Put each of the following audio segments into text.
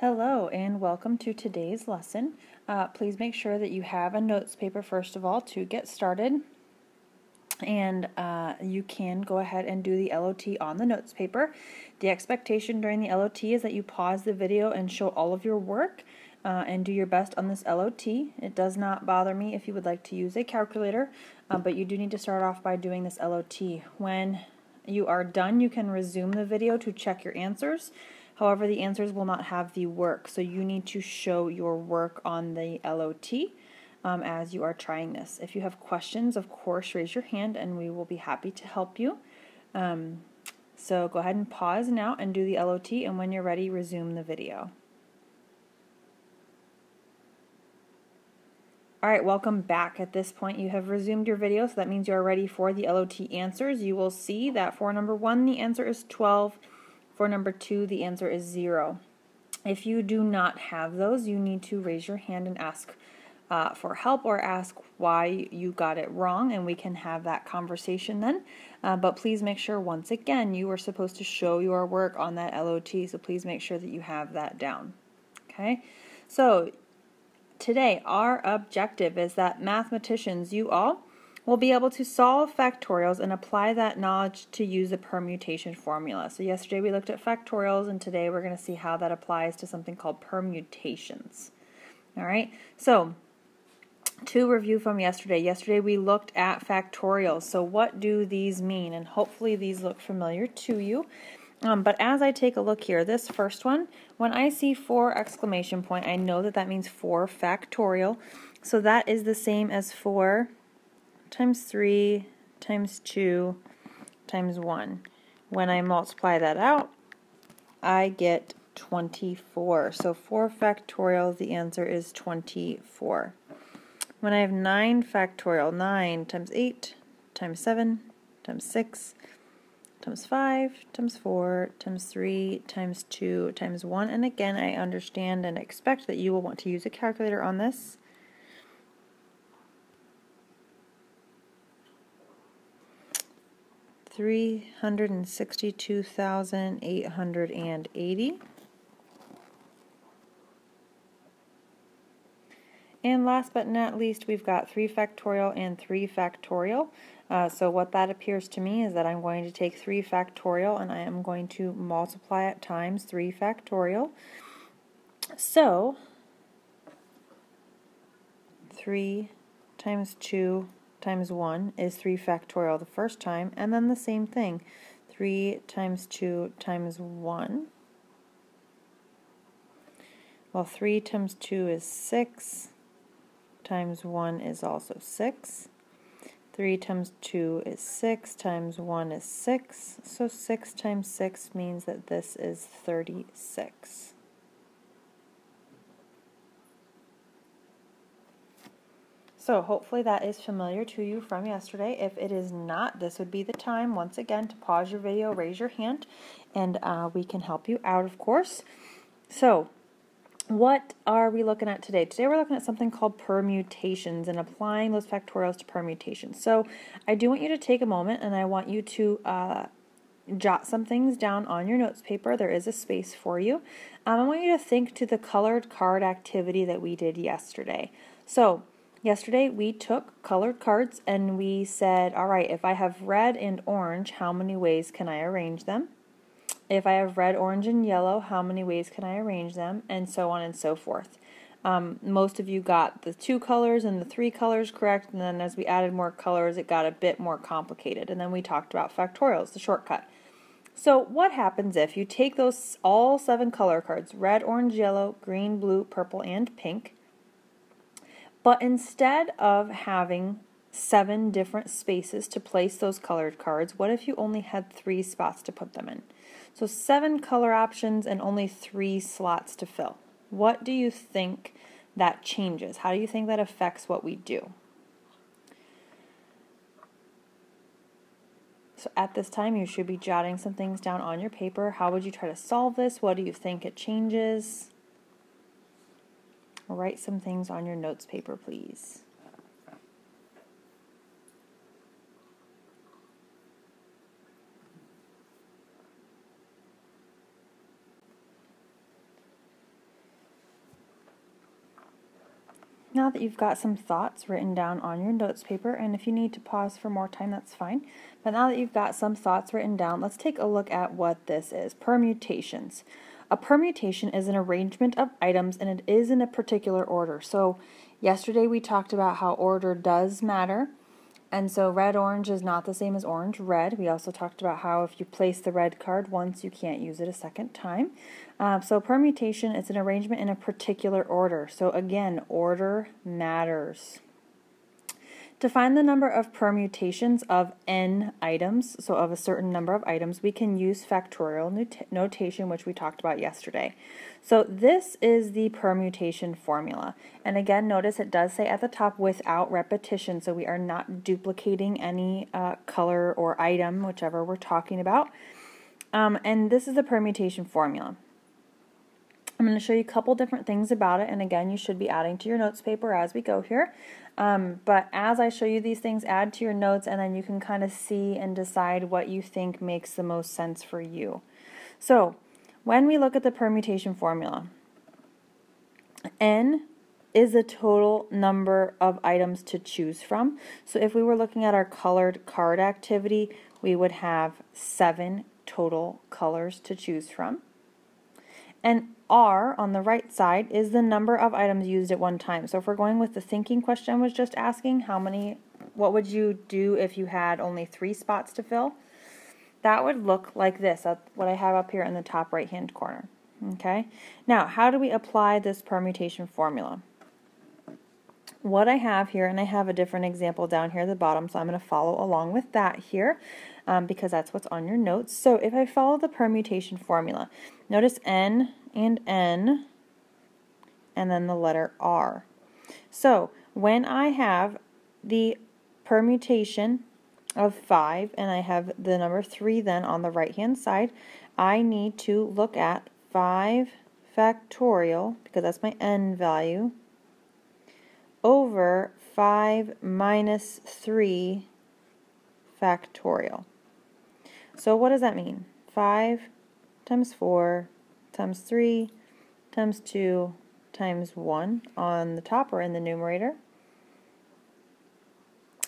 Hello and welcome to today's lesson. Please make sure that you have a notes paper first of all to get started, and you can go ahead and do the LOT on the notes paper. The expectation during the LOT is that you pause the video and show all of your work and do your best on this LOT. It does not bother me if you would like to use a calculator, but you do need to start off by doing this LOT. When you are done, you can resume the video to check your answers. However, the answers will not have the work, so you need to show your work on the LOT as you are trying this. If you have questions, of course, raise your hand and we will be happy to help you. So go ahead and pause now and do the LOT, and when you're ready, resume the video. Alright, welcome back. At this point you have resumed your video, so that means you are ready for the LOT answers. You will see that for number 1 the answer is 12. For number 2, the answer is 0. If you do not have those, you need to raise your hand and ask for help, or ask why you got it wrong, and we can have that conversation then. But please make sure, once again, you are supposed to show your work on that LOT, so please make sure that you have that down. Okay? So today, our objective is that mathematicians, you all, will be able to solve factorials and apply that knowledge to use the permutation formula. So yesterday we looked at factorials, and today we're going to see how that applies to something called permutations. Alright, so to review from yesterday we looked at factorials. So what do these mean? And hopefully these look familiar to you. But as I take a look here, this first one, when I see 4 exclamation point, I know that that means 4 factorial. So that is the same as 4 times 3 times 2 times 1. When I multiply that out, I get 24. So 4 factorial, the answer is 24. When I have 9 factorial, 9 times 8 times 7 times 6 times 5 times 4 times 3 times 2 times 1. And again, I understand and expect that you will want to use a calculator on this. 362,880. And last but not least, we've got 3 factorial and 3 factorial. So what that appears to me is that I'm going to take 3 factorial and I am going to multiply it times 3 factorial. So 3 times 2 times 1 is 3 factorial the first time, and then the same thing, 3 times 2 times 1. Well, 3 times 2 is 6, times 1 is also 6. 3 times 2 is 6, times 1 is 6, so 6 times 6 means that this is 36. So hopefully that is familiar to you from yesterday. If it is not, this would be the time, once again, to pause your video, raise your hand, and we can help you out, of course. So what are we looking at today? Today we're looking at something called permutations and applying those factorials to permutations. So I do want you to take a moment, and I want you to jot some things down on your notes paper. There is a space for you. I want you to think to the colored card activity that we did yesterday. So yesterday we took colored cards and we said, alright, if I have red and orange, how many ways can I arrange them? If I have red, orange, and yellow, how many ways can I arrange them? And so on and so forth. Most of you got the 2 colors and the 3 colors correct, and then as we added more colors, it got a bit more complicated. And then we talked about factorials, the shortcut. So what happens if you take those all 7 color cards, red, orange, yellow, green, blue, purple, and pink, but instead of having 7 different spaces to place those colored cards, what if you only had 3 spots to put them in? So 7 color options and only 3 slots to fill. What do you think that changes? How do you think that affects what we do? So at this time, you should be jotting some things down on your paper. How would you try to solve this? What do you think it changes? Write some things on your notes paper, please. Now that you've got some thoughts written down on your notes paper, and if you need to pause for more time, that's fine. But now that you've got some thoughts written down, let's take a look at what this is. Permutations. A permutation is an arrangement of items, and it is in a particular order. So yesterday we talked about how order does matter. And so red-orange is not the same as orange-red. We also talked about how if you place the red card once, you can't use it a second time. So permutation, it's an arrangement in a particular order. So again, order matters. To find the number of permutations of n items, so of a certain number of items, we can use factorial notation, which we talked about yesterday. So this is the permutation formula. And again, notice it does say at the top without repetition, so we are not duplicating any color or item, whichever we're talking about. And this is the permutation formula. I'm going to show you a couple different things about it, and again, you should be adding to your notes paper as we go here. But as I show you these things, add to your notes, and then you can kind of see and decide what you think makes the most sense for you. So, when we look at the permutation formula, n is the total number of items to choose from. So if we were looking at our colored card activity, we would have 7 total colors to choose from. And R on the right side is the number of items used at one time. So if we're going with the thinking question I was just asking, what would you do if you had only 3 spots to fill? That would look like this, what I have up here in the top right hand corner. Okay. Now, how do we apply this permutation formula? What I have here, and I have a different example down here at the bottom, so I'm going to follow along with that here because that's what's on your notes. So if I follow the permutation formula, notice N and N, and then the letter R. So when I have the permutation of 5, and I have the number 3 then on the right hand side, I need to look at 5 factorial, because that's my N value, over 5 minus 3 factorial. So what does that mean? 5 times 4 times 3 times 2 times 1 on the top or in the numerator.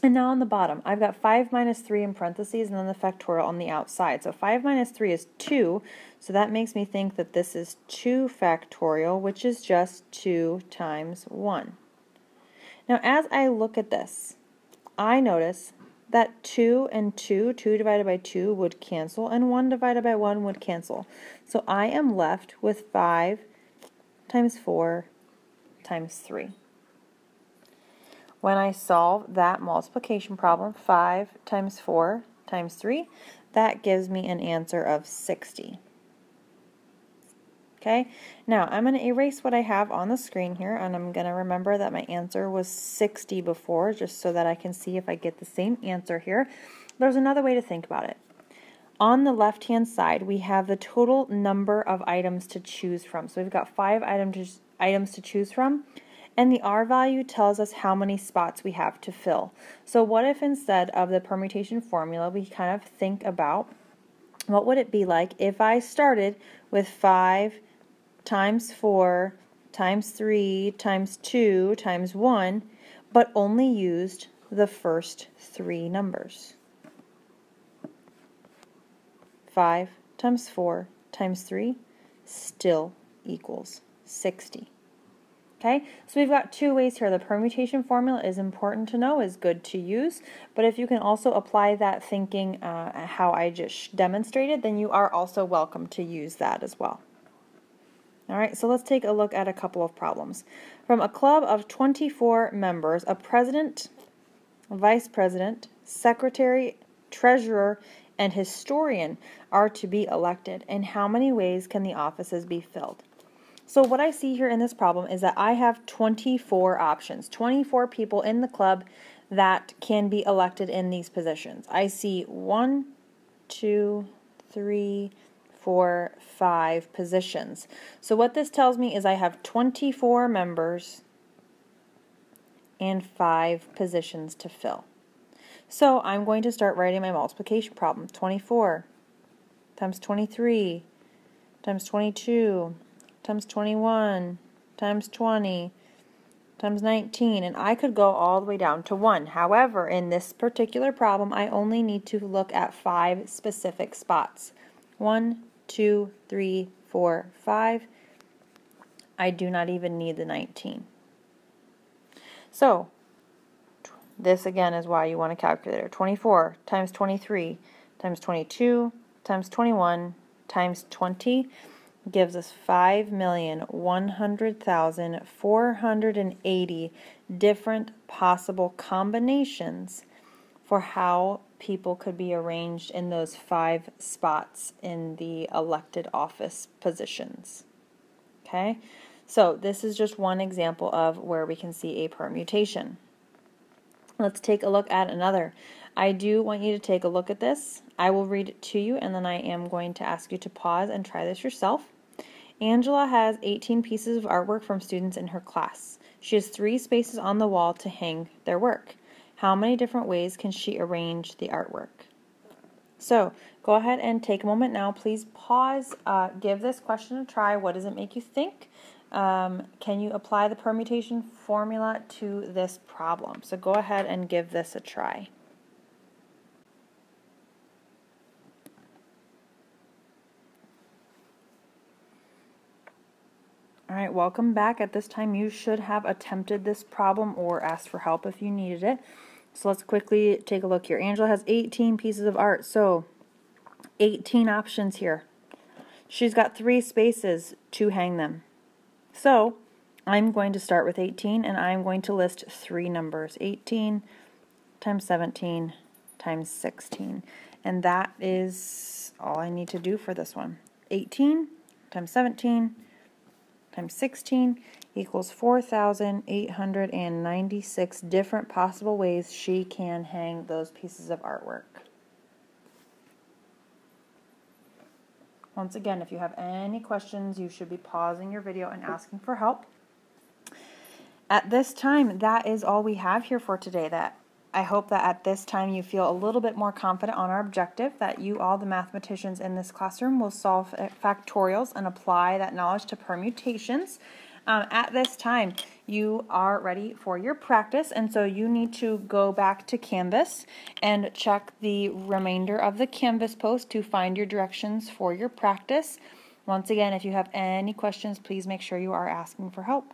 And now on the bottom, I've got 5 minus 3 in parentheses and then the factorial on the outside. So 5 minus 3 is 2, so that makes me think that this is 2 factorial, which is just 2 times 1. Now as I look at this, I notice that 2 and 2 divided by 2 would cancel, and 1 divided by 1 would cancel. So I am left with 5 times 4 times 3. When I solve that multiplication problem, 5 times 4 times 3, that gives me an answer of 60. Okay, now I'm going to erase what I have on the screen here, and I'm going to remember that my answer was 60 before, just so that I can see if I get the same answer here. There's another way to think about it. On the left-hand side, we have the total number of items to choose from. So we've got 5 items to choose from, and the R value tells us how many spots we have to fill. So what if instead of the permutation formula, we kind of think about what would it be like if I started with 5 times 4 times 3 times 2 times 1, but only used the first 3 numbers. 5 times 4 times 3 still equals 60. Okay, so we've got 2 ways here. The permutation formula is important to know, is good to use, but if you can also apply that thinking how I just demonstrated, then you are also welcome to use that as well. Alright, so let's take a look at a couple of problems. From a club of 24 members, a president, vice president, secretary, treasurer, and historian are to be elected. In how many ways can the offices be filled? So what I see here in this problem is that I have 24 options, 24 people in the club that can be elected in these positions. I see 1, 2, 3, 4, 5 positions. So what this tells me is I have 24 members and 5 positions to fill. So I'm going to start writing my multiplication problem. 24 times 23 times 22 times 21 times 20 times 19, and I could go all the way down to 1. However, in this particular problem, I only need to look at 5 specific spots. 1, 2, 3, 4, 5. I do not even need the 19. So, this again is why you want a calculator. 24 times 23 times 22 times 21 times 20 gives us 5,100,480 different possible combinations for how people could be arranged in those 5 spots in the elected office positions. Okay, so this is just one example of where we can see a permutation. Let's take a look at another. I do want you to take a look at this. I will read it to you, and then I am going to ask you to pause and try this yourself. Angela has 18 pieces of artwork from students in her class. She has 3 spaces on the wall to hang their work. How many different ways can she arrange the artwork? So, go ahead and take a moment now. Please pause. Give this question a try. What does it make you think? Can you apply the permutation formula to this problem? So go ahead and give this a try. All right, welcome back. At this time, you should have attempted this problem or asked for help if you needed it. So let's quickly take a look here. Angela has 18 pieces of art, so 18 options here. She's got 3 spaces to hang them. So I'm going to start with 18, and I'm going to list 3 numbers. 18 times 17 times 16. And that is all I need to do for this one. 18 times 17 times 16 equals 4,896 different possible ways she can hang those pieces of artwork. Once again, if you have any questions, you should be pausing your video and asking for help. At this time, that is all we have here for today. I hope that at this time you feel a little bit more confident on our objective, that you, all the mathematicians in this classroom, will solve factorials and apply that knowledge to permutations. At this time, you are ready for your practice, and so you need to go back to Canvas and check the remainder of the Canvas post to find your directions for your practice. Once again, if you have any questions, please make sure you are asking for help.